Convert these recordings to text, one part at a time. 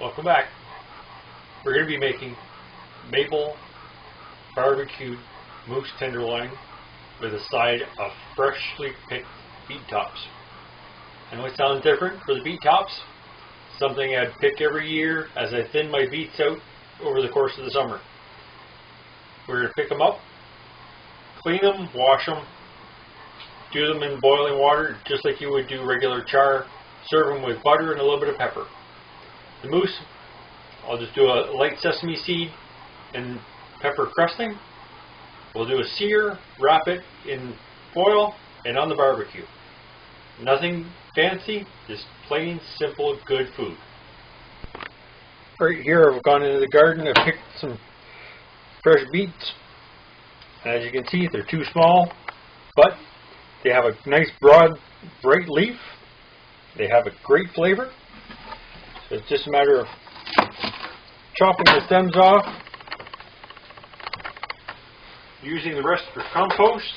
Welcome back. We're going to be making maple barbecued moose tenderloin with a side of freshly picked beet tops. I know it sounds different for the beet tops, something I'd pick every year as I thin my beets out over the course of the summer. We're going to pick them up, clean them, wash them, do them in boiling water just like you would do regular char, serve them with butter and a little bit of pepper. The moose, I'll just do a light sesame seed and pepper crusting. We'll do a sear, wrap it in foil, and on the barbecue. Nothing fancy, just plain, simple, good food. Right here I've gone into the garden and picked some fresh beets. As you can see, they're too small, but they have a nice broad, bright leaf. They have a great flavor. So it's just a matter of chopping the stems off, using the rest for compost.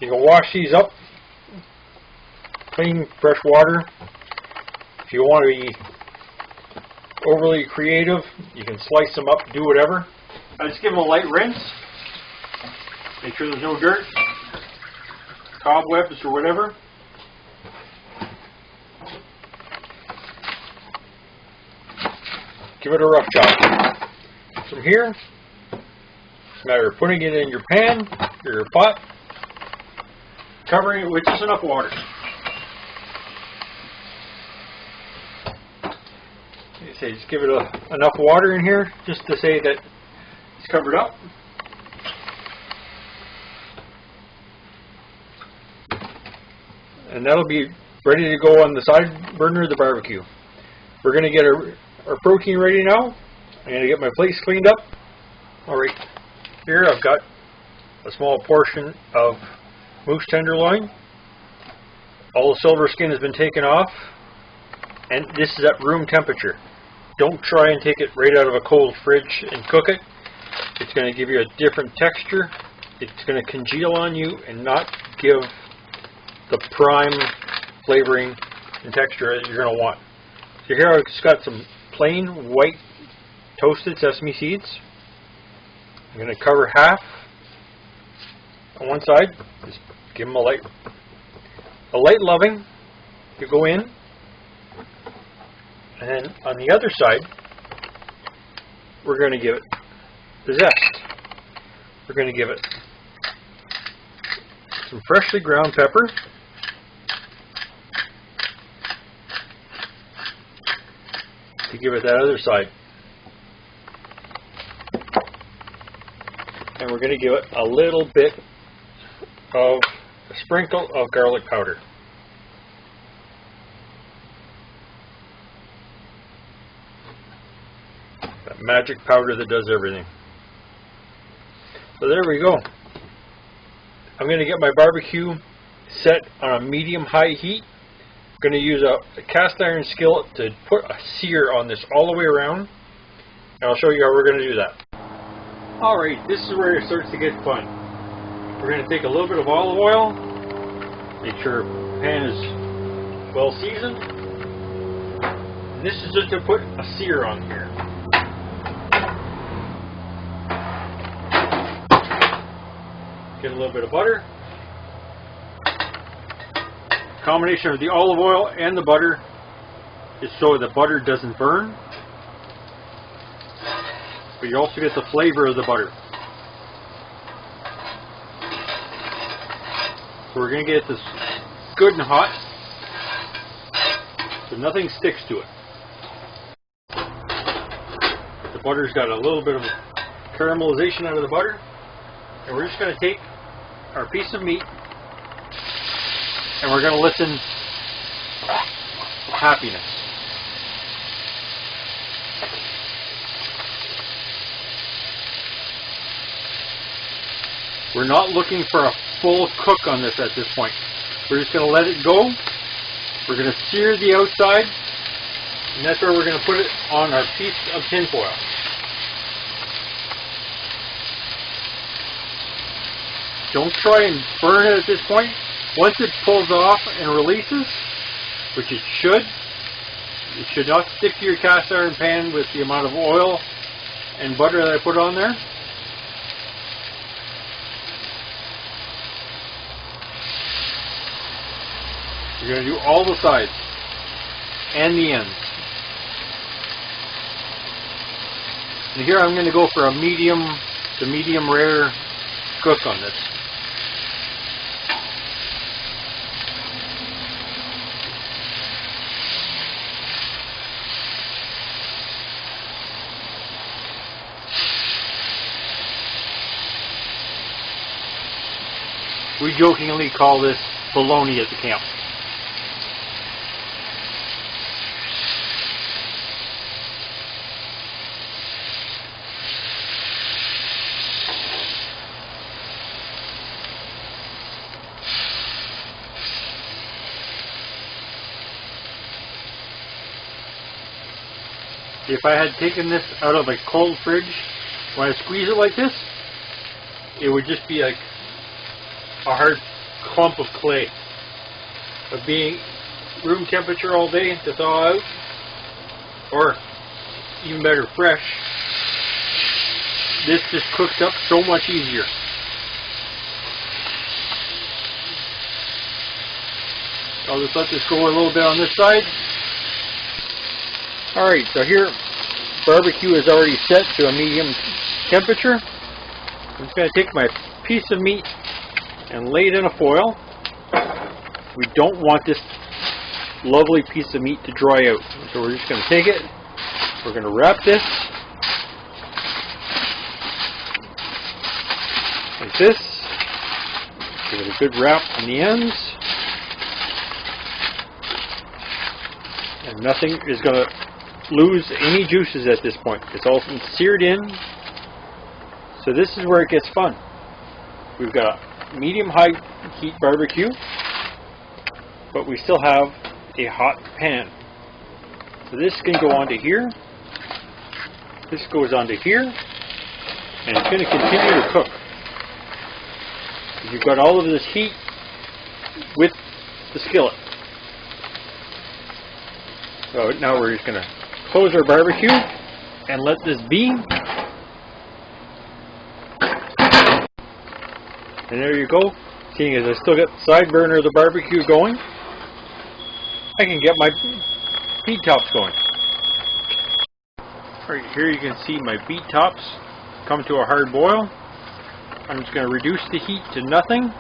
You can wash these up, clean, fresh water. If you want to be overly creative, you can slice them up, do whatever. I just give them a light rinse. Make sure there's no dirt, cobwebs or whatever. Give it a rough chop. From here, it's a matter of putting it in your pan or your pot, covering it with just enough water. You say just give it enough water in here just to say that it's covered up. And that'll be ready to go on the side burner of the barbecue. We're going to get our protein ready now. I'm going to get my plates cleaned up. Alright, here I've got a small portion of moose tenderloin. All the silver skin has been taken off, and this is at room temperature. Don't try and take it right out of a cold fridge and cook it. It's going to give you a different texture. It's going to congeal on you and not give the prime flavoring and texture that you're going to want. So here I've just got some plain white toasted sesame seeds. I'm going to cover half on one side. Just give them a light loving to go in. And then on the other side, we're going to give it the zest. We're going to give it some freshly ground pepper. To give it that other side. And we're going to give it a little bit of a sprinkle of garlic powder. That magic powder that does everything. So there we go. I'm going to get my barbecue set on a medium-high heat. I'm going to use a cast iron skillet to put a sear on this all the way around, and I'll show you how we're going to do that. Alright, this is where it starts to get fun. We're going to take a little bit of olive oil, make sure the pan is well seasoned, and this is just to put a sear on here. Get a little bit of butter. Combination of the olive oil and the butter is so the butter doesn't burn, but you also get the flavor of the butter. So we're going to get this good and hot so nothing sticks to it. The butter's got a little bit of caramelization out of the butter, and we're just going to take our piece of meat and we're going to listen to happiness. We're not looking for a full cook on this at this point. We're just going to let it go. We're going to sear the outside, and that's where we're going to put it on our piece of tin foil. Don't try and burn it at this point. Once it pulls off and releases, which it should, It should not stick to your cast iron pan with the amount of oil and butter that I put on there. You're going to do all the sides and the ends. And here I'm going to go for a medium to medium rare cook on this. We jokingly call this bologna at the camp. If I had taken this out of a cold fridge, when I squeeze it like this, it would just be like a hard clump of clay. But being room temperature all day to thaw out, or even better, fresh, this just cooks up so much easier. I'll just let this go a little bit on this side. Alright, so here barbecue is already set to a medium temperature. I'm just going to take my piece of meat and lay it in a foil. We don't want this lovely piece of meat to dry out. So we're just going to take it, we're going to wrap this like this. Give it a good wrap on the ends. And nothing is going to lose any juices at this point. It's all seared in. So this is where it gets fun. We've got a medium-high heat barbecue, but we still have a hot pan. So this can go onto here. This goes onto here. And it's going to continue to cook. You've got all of this heat with the skillet. So now we're just going to close our barbecue and let this be. And there you go. Seeing as I still got the side burner of the barbecue going, I can get my beet tops going. Right here you can see my beet tops come to a hard boil. I'm just going to reduce the heat to nothing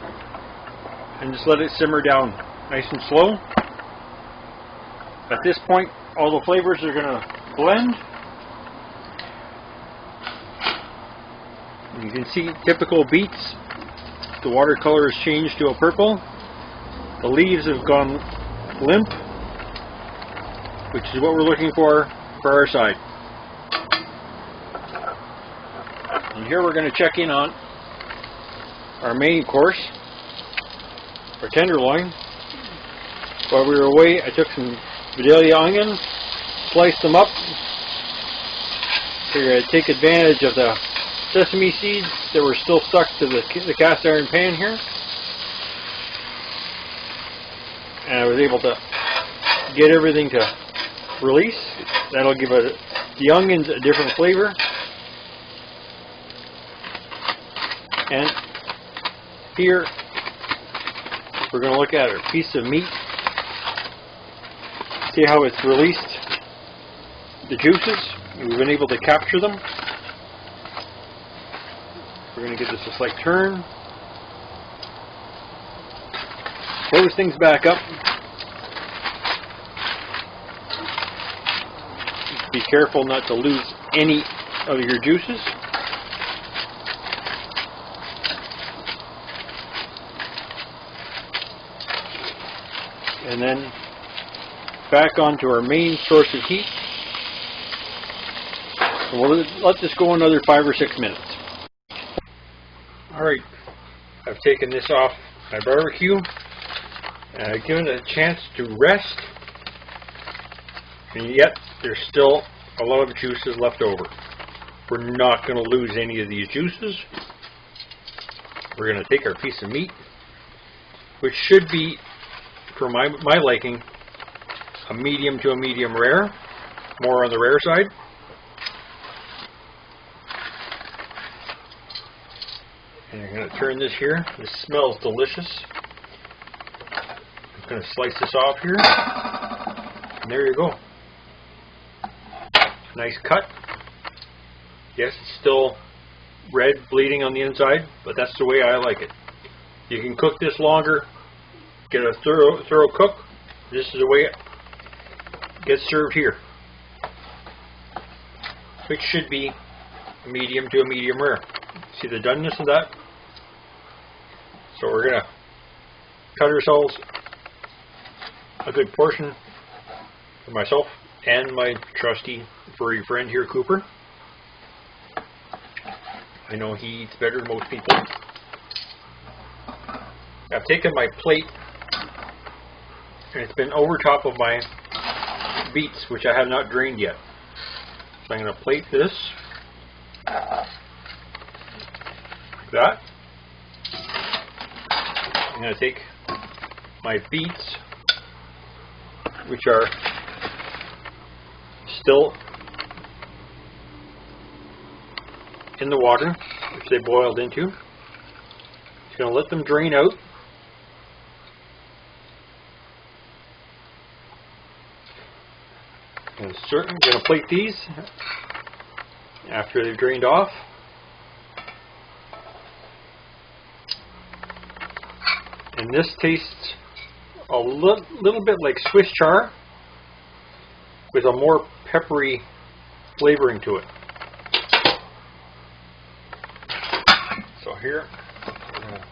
and just let it simmer down nice and slow. At this point, all the flavors are going to blend. And you can see typical beets. The watercolor has changed to a purple. The leaves have gone limp, which is what we're looking for our side. And here we're going to check in on our main course, our tenderloin. While we were away, I took some Vidalia onions, sliced them up. Figured I'd take advantage of the sesame seeds that were still stuck to the cast iron pan here. And I was able to get everything to release. That'll give the onions a different flavor. And here we're going to look at our piece of meat. See how it's released the juices. We've been able to capture them. We're going to give this a slight turn. Close things back up. Be careful not to lose any of your juices. And then back onto our main source of heat. And we'll let this go another 5 or 6 minutes. Alright, I've taken this off my barbecue and I've given it a chance to rest, and yet there's still a lot of juices left over. We're not going to lose any of these juices. We're going to take our piece of meat, which should be, for my liking, a medium to a medium rare, more on the rare side. And I'm going to turn this here. This smells delicious. I'm going to slice this off here. And there you go. Nice cut. Yes, it's still red, bleeding on the inside, but that's the way I like it. You can cook this longer, get a thorough cook. This is the way it gets served here, which should be medium to a medium rare. See the doneness of that? So we're going to cut ourselves a good portion for myself and my trusty furry friend here, Cooper. I know he eats better than most people. I've taken my plate and it's been over top of my beets, which I have not drained yet. So I'm going to plate this like that. I'm going to take my beets, which are still in the water, which they boiled into. Just going to let them drain out. I'm going to plate these after they've drained off. And this tastes a little bit like Swiss chard with a more peppery flavoring to it. So here, I'm going to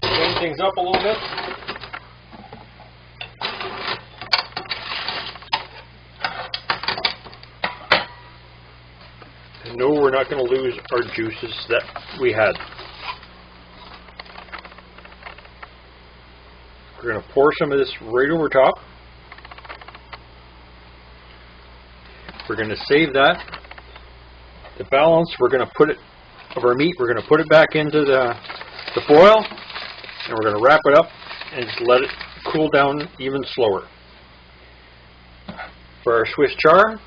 clean things up a little bit. And no, we're not going to lose our juices that we had. We're going to pour some of this right over top. We're going to save that. The balance, we're going to put it, of our meat, we're going to put it back into the foil, and we're going to wrap it up and just let it cool down even slower. For our Swiss chard,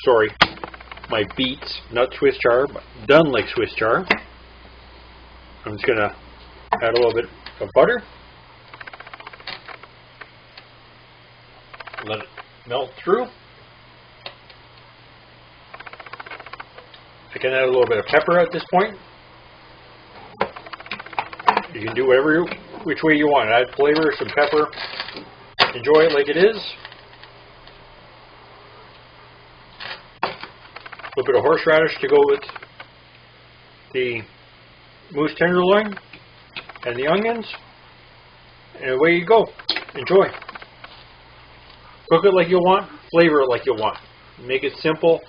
sorry, my beets, not Swiss chard, but done like Swiss chard. I'm just going to add a little bit of butter. Let it melt through. I can add a little bit of pepper at this point. You can do which way you want. Add flavor, some pepper. Enjoy it like it is. A little bit of horseradish to go with the moose tenderloin and the onions, and away you go. Enjoy. Cook it like you want, flavor it like you want. Make it simple,